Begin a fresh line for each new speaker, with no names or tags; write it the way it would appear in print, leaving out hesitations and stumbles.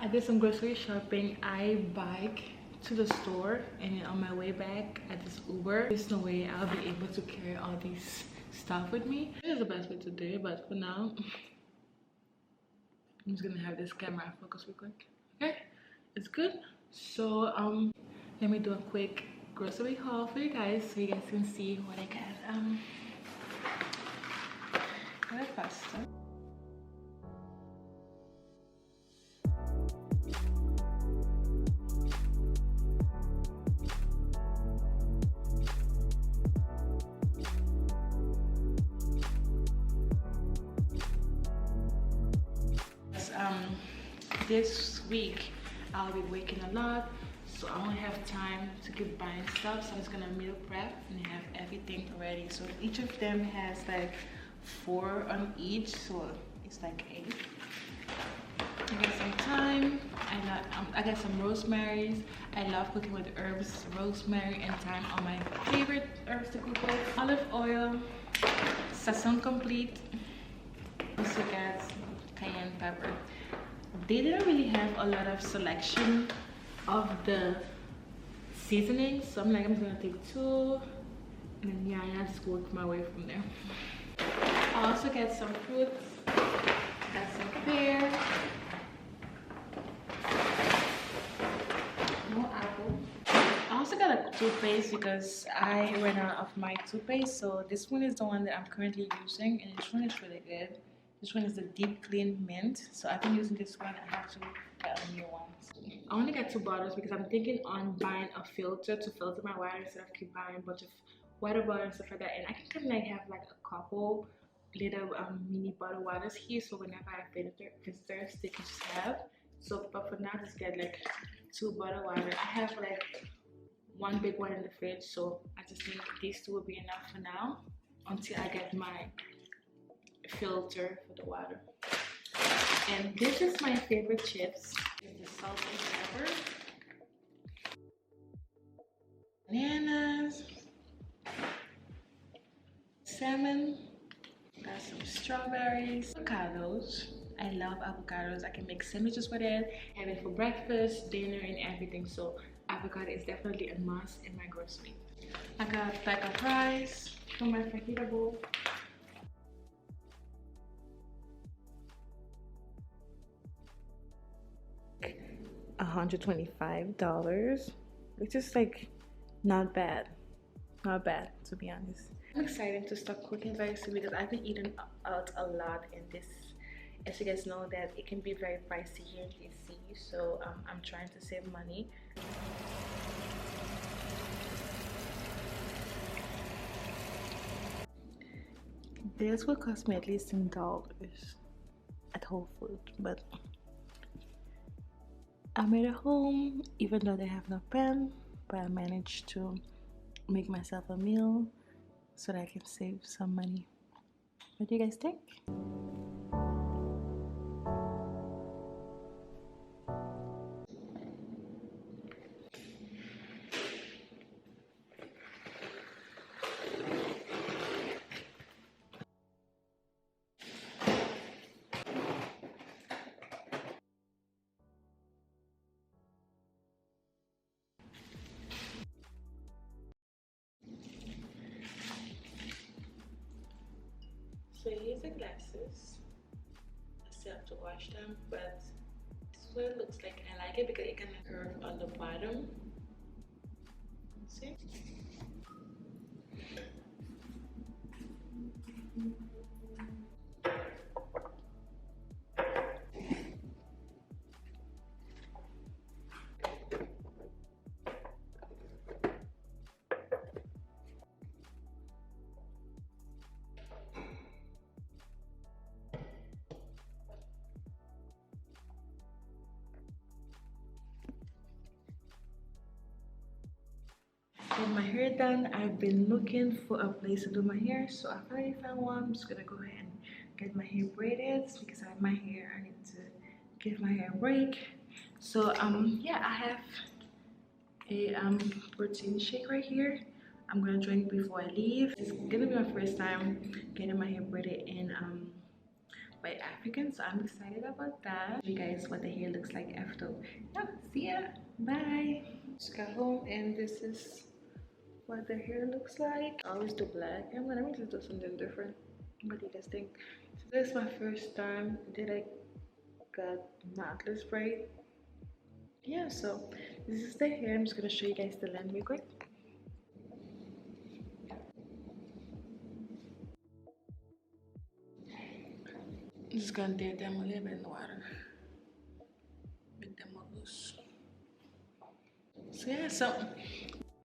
I did some grocery shopping. I bike to the store, and then on my way back I just Uber. There's no way I'll be able to carry all these stuff with me. This is the best way to do it, but for now I'm just gonna have this camera focus real quick. Okay, it's good. So let me do a quick grocery haul for you guys so you guys can see what I got. Very faster. This week I'll be working a lot, so I won't have time to keep buying stuff, so I'm just gonna meal prep and have everything ready. So each of them has like 4 on each, so it's like 8. I got some thyme, I got some rosemaries. I love cooking with herbs. Rosemary and thyme are my favorite herbs to cook with. Olive oil, sazon complete. Also got cayenne pepper. They didn't really have a lot of selection of the seasonings, so I'm just gonna take 2 and then yeah, I just work my way from there. I also got some fruits. Got some pear, no apple. I also got a toothpaste because I ran out of my toothpaste, so this one is the one that I'm currently using, and this one is really good. This one is the Deep Clean Mint, so I've been using this one. I have to get a new one. I only got 2 bottles because I'm thinking on buying a filter to filter my water instead of keep buying a bunch of water bottles and stuff like that. And I can kind of like have like a couple little mini bottle waters here, so whenever I have visitors, they can just have. So, but for now, just get like 2 bottle water. I have like 1 big one in the fridge, so I just think these 2 will be enough for now until I get my filter for the water. And this is my favorite chips. It's the salt and pepper, bananas, salmon, got some strawberries, avocados. I love avocados. I can make sandwiches with it, have it for breakfast, dinner, and everything. So avocado is definitely a must in my grocery. I got a pack of rice for my fajita bowl. $125, which is like not bad to be honest. I'm excited to start cooking very soon because I've been eating out a lot in this. As you guys know, that it can be very pricey here in DC, so I'm trying to save money. This will cost me at least $10 at Whole Foods, but I made it home even though they have no pan, but I managed to make myself a meal so that I can save some money. What do you guys think? So here's the glasses. I still have to wash them, but this is what it looks like. I like it because it kind of curve on the bottom. See? With my hair done, I've been looking for a place to do my hair, so I finally found one. I'm just gonna go ahead and get my hair braided because I have my hair. I need to give my hair a break. So yeah, I have a protein shake right here. I'm gonna drink before I leave. It's gonna be my first time getting my hair braided in by African, so I'm excited about that. You guys what the hair looks like after. Yeah, see ya, bye. Just got home and this is what the hair looks like. I always do black. I'm gonna just do something different. What do you guys think? So this is my first time that I got knotless braid. Yeah, so this is the hair. I'm just gonna show you guys the length real quick. I'm just gonna dip them a little bit in the water. Make them more loose. So yeah, so